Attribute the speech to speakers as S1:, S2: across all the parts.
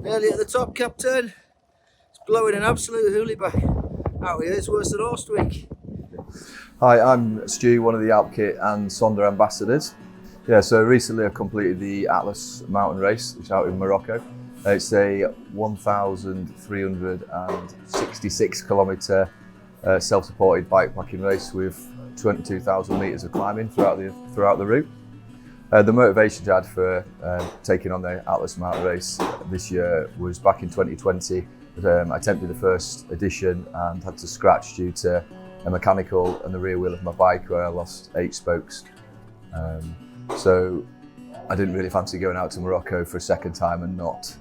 S1: Nearly at the top, Captain. It's blowing an absolute hooliback out here. It's worse than Horst Week.
S2: Hi, I'm Stu, one of the Alp Kit and Sonder ambassadors. Yeah, so recently I completed the Atlas mountain race, which is out in Morocco. It's a 1,366 kilometre self-supported bikepacking race with 22,000 metres of climbing throughout the route. The motivations I had for taking on the Atlas mountain race this year was back in 2020. I attempted the first edition and had to scratch due to a mechanical on the rear wheel of my bike where I lost 8 spokes. So I didn't really fancy going out to Morocco for a second time and not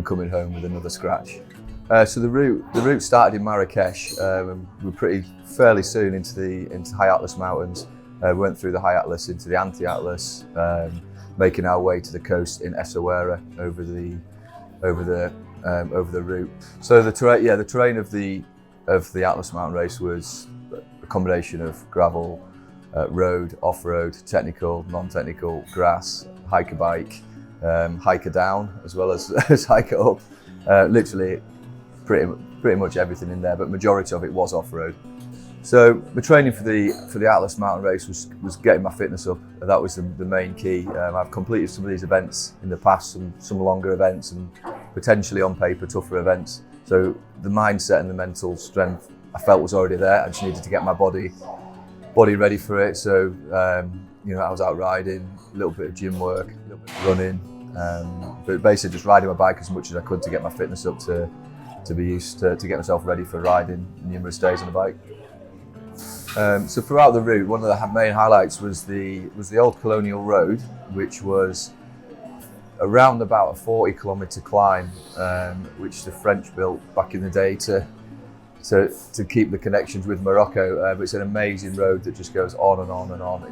S2: coming home with another scratch. So the route started in Marrakesh. We were fairly soon into High Atlas mountains. We went through the High Atlas into the Anti-Atlas, making our way to the coast in Essaouira over the route. So the terrain of the Atlas mountain race was a combination of gravel, road, off-road, technical, non-technical, grass, hiker bike, hiker down, as well as hiker up. Literally pretty much everything in there, but majority of it was off-road. So the training for the Atlas mountain race was getting my fitness up. That was the main key. I've completed some of these events in the past, some longer events and potentially on paper tougher events. So the mindset and the mental strength I felt was already there. I just needed to get my body ready for it. So I was out riding, a little bit of gym work, a little bit of running, but basically just riding my bike as much as I could to get my fitness up to be used to get myself ready for riding numerous days on a bike. So throughout the route, one of the main highlights was the old colonial road, which was around about a 40-kilometre climb, which the French built back in the day to keep the connections with Morocco. But it's an amazing road that just goes on and on and on,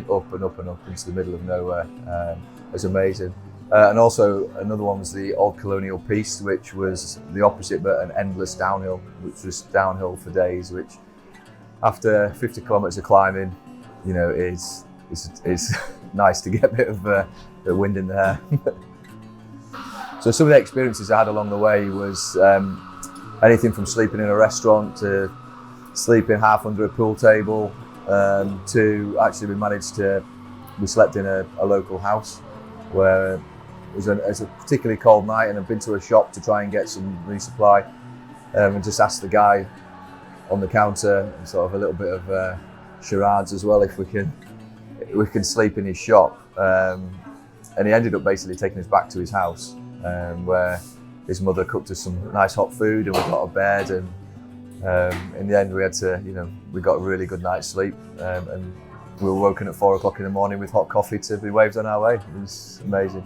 S2: up and up and up into the middle of nowhere. It's amazing. And also another one was the old colonial piste, which was the opposite, but an endless downhill, which was downhill for days, which after 50 kilometres of climbing, it's nice to get a bit of wind in the hair. So some of the experiences I had along the way was anything from sleeping in a restaurant to sleeping half under a pool table, to actually we slept in a local house where it was a particularly cold night, and I'd been to a shop to try and get some resupply, and just asked the guy on the counter, and sort of a little bit of charades as well, if we can sleep in his shop. And he ended up basically taking us back to his house, where his mother cooked us some nice hot food, and we got a bed, and in the end we got a really good night's sleep, and we were woken at 4 o'clock in the morning with hot coffee to be waved on our way. It was amazing.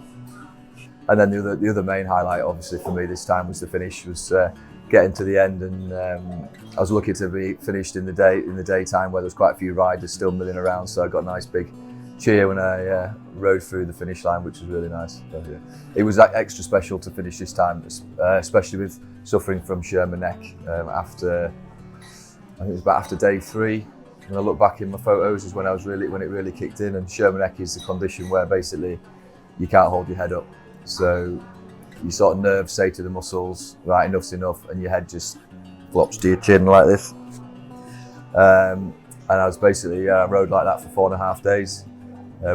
S2: And then the other main highlight, obviously for me this time, was the finish. Was getting to the end, and I was lucky to be finished in the daytime where there was quite a few riders still milling around, so I got a nice big cheer when I rode through the finish line, which was really nice. So, yeah. It was extra special to finish this time, especially with suffering from Sherman Neck after day 3. When I look back in my photos is when it really kicked in, and Sherman Neck is the condition where basically you can't hold your head up. So your sort of nerves say to the muscles, right, enough's enough, and your head just flops to your chin like this. And I was basically rode like that for 4.5 days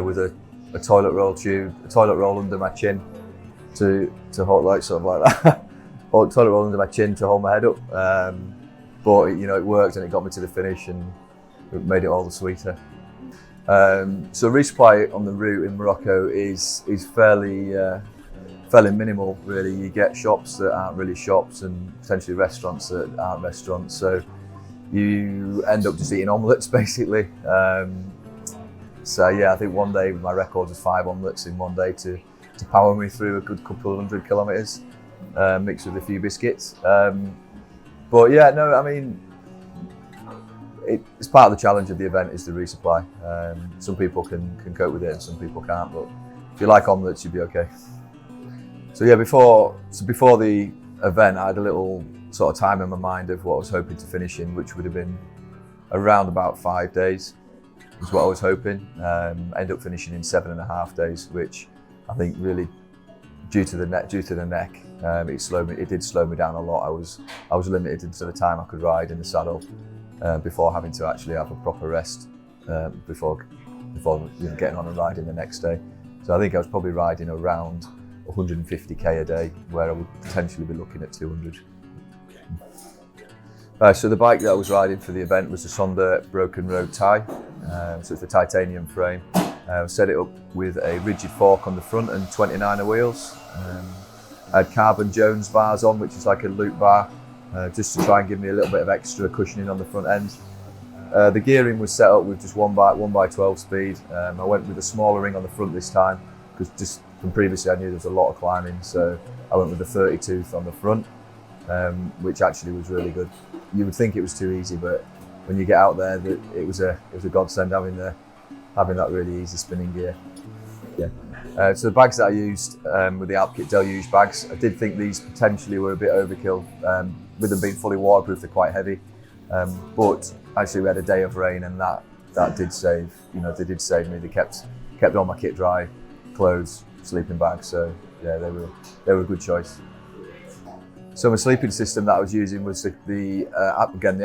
S2: with a toilet roll under my chin to hold, like sort of like that. Toilet roll under my chin to hold my head up. But it worked, and it got me to the finish, and it made it all the sweeter. So resupply on the route in Morocco is fairly minimal, really. You get shops that aren't really shops, and potentially restaurants that aren't restaurants. So you end up just eating omelettes, basically. So yeah, I think one day my record was 5 omelettes in one day to power me through a good couple of 100 kilometres, mixed with a few biscuits. But yeah, no, I mean, it's part of the challenge of the event is the resupply. Some people can cope with it and some people can't, but if you like omelettes, you'll be okay. So yeah, before the event, I had a little sort of time in my mind of what I was hoping to finish in, which would have been around about 5 days, is what I was hoping. Ended up finishing in 7.5 days, which I think really, due to the neck, It did slow me down a lot. I was limited into the time I could ride in the saddle before having to actually have a proper rest before getting on and riding the next day. So I think I was probably riding around 150k a day, where I would potentially be looking at 200. So the bike that I was riding for the event was the Sonder Broken Road Tie. So it's the titanium frame. Set it up with a rigid fork on the front and 29er wheels. I had carbon Jones bars on, which is like a loop bar, just to try and give me a little bit of extra cushioning on the front end. The gearing was set up with just 1x12 speed. I went with a smaller ring on the front this time, because just from previously I knew there was a lot of climbing, so I went with a 30 tooth on the front, which actually was really good. You would think it was too easy, but when you get out there, it was a godsend having that really easy spinning gear. Yeah. So the bags that I used were the Alp Kit Deluge bags. I did think these potentially were a bit overkill. With them being fully waterproof, they're quite heavy. But actually we had a day of rain, and that did save, they did save me. They kept all my kit dry, clothes, sleeping bags. So yeah, they were a good choice. So my sleeping system that I was using was the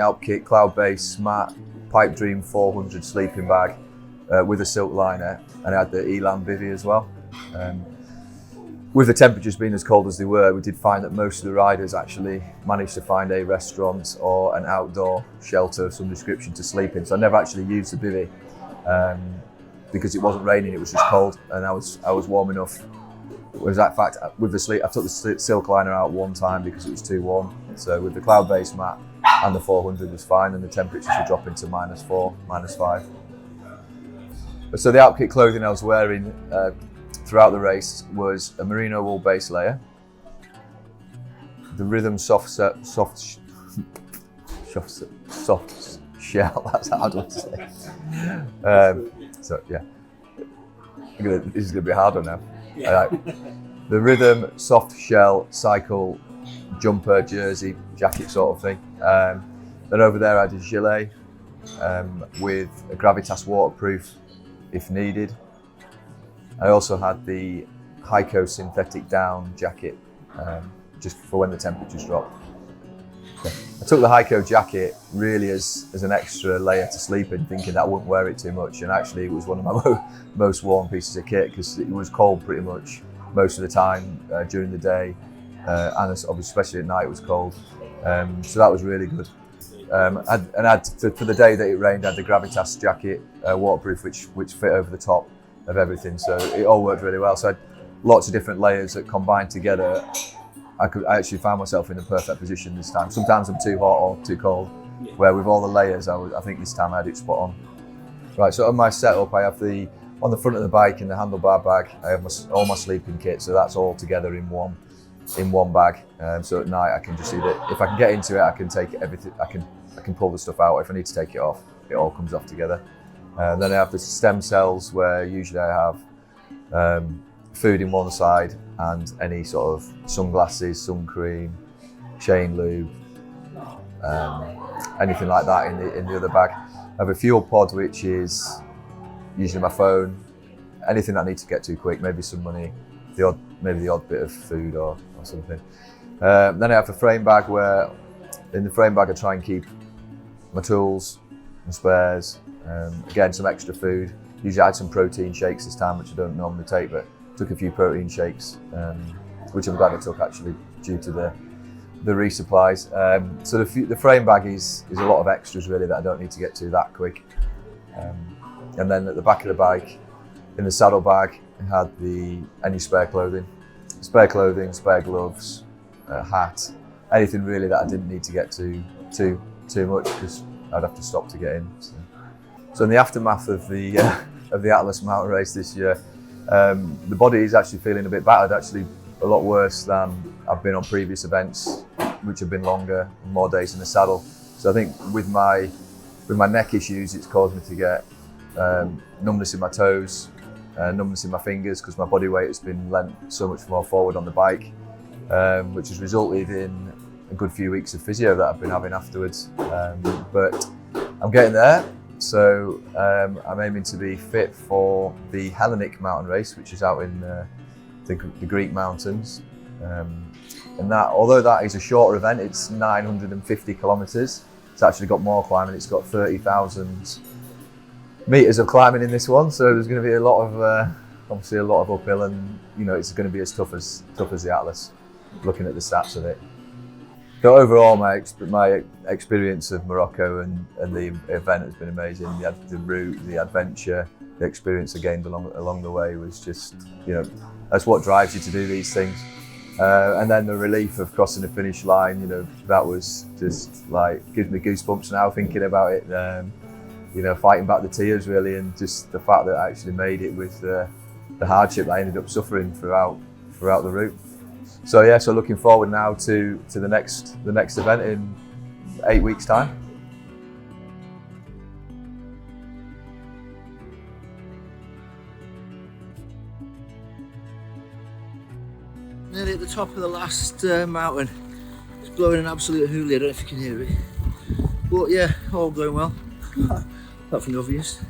S2: Alp Kit Cloud Base Smart Pipe Dream 400 sleeping bag with a silk liner, and I had the Elan Bivy as well. With the temperatures being as cold as they were, we did find that most of the riders actually managed to find a restaurant or an outdoor shelter of some description to sleep in. So I never actually used the bivy because it wasn't raining, it was just cold, and I was warm enough. In fact, with the sleep, I took the silk liner out one time because it was too warm. So with the cloud-based mat and the 400 was fine, and the temperatures were dropping to -4, -5. So the Alp Kit clothing I was wearing throughout the race was a merino wool base layer, the Rhythm soft shell. That's hard to say. So yeah, this is going to be a hard one now. The Rhythm soft shell cycle jumper, jersey, jacket sort of thing. Then over there I had a gilet with a Gravitas waterproof if needed. I also had the Hyco synthetic down jacket just for when the temperatures drop. I took the Hyco jacket really as an extra layer to sleep in, thinking that I wouldn't wear it too much, and actually it was one of my most worn pieces of kit because it was cold pretty much most of the time during the day, and obviously especially at night it was cold, so that was really good. For the day that it rained, I had the Gravitas jacket, waterproof, which fit over the top of everything, so it all worked really well. So I had lots of different layers that combined together. I actually found myself in the perfect position this time. Sometimes I'm too hot or too cold, where with all the layers, I think this time I had it spot on. Right, so on my setup, I have on the front of the bike in the handlebar bag, I have all my sleeping kit, so that's all together in one bag. So at night I can just either, if I can get into it, I can take everything. I can pull the stuff out. If I need to take it off, it all comes off together. Then I have the stem cells, where usually I have food in one side and any sort of sunglasses, sun cream, chain lube, anything like that in the other bag. I have a fuel pod, which is usually my phone, anything I need to get to quick, maybe some money, maybe the odd bit of food or something. Then I have a frame bag, where in the frame bag I try and keep my tools and spares, again some extra food. Usually I had some protein shakes this time, which I don't normally take, but took a few protein shakes, which I'm glad I took actually due to the resupplies. So the frame bag is a lot of extras really that I don't need to get to that quick. And then at the back of the bike, in the saddle bag, I had any spare clothing, spare gloves, hat, anything really that I didn't need to get to too much because I'd have to stop to get in. So in the aftermath of the Atlas mountain race this year, the body is actually feeling a bit battered, actually a lot worse than I've been on previous events, which have been longer, more days in the saddle. So I think with my neck issues, it's caused me to get numbness in my toes, numbness in my fingers, because my body weight has been lent so much more forward on the bike, which has resulted in a good few weeks of physio that I've been having afterwards. But I'm getting there. So I'm aiming to be fit for the Hellenic mountain race, which is out in the Greek mountains. and that, although that is a shorter event, it's 950 kilometres. It's actually got more climbing. It's got 30,000 metres of climbing in this one, so there's going to be a lot of obviously a lot of uphill, and you know it's going to be as tough as the Atlas. Looking at the stats of it. So overall, my experience of Morocco and the event has been amazing. The route, the adventure, the experience I gained along the way was just, you know, that's what drives you to do these things. And then the relief of crossing the finish line, you know, that was just like, gives me goosebumps now thinking about it. You know, fighting back the tears really, and just the fact that I actually made it with the hardship I ended up suffering throughout the route. So yeah, so looking forward now to the next event in 8 weeks' time.
S1: Nearly at the top of the last mountain. It's blowing an absolute hoolie. I don't know if you can hear it, but yeah, all going well. Nothing obvious.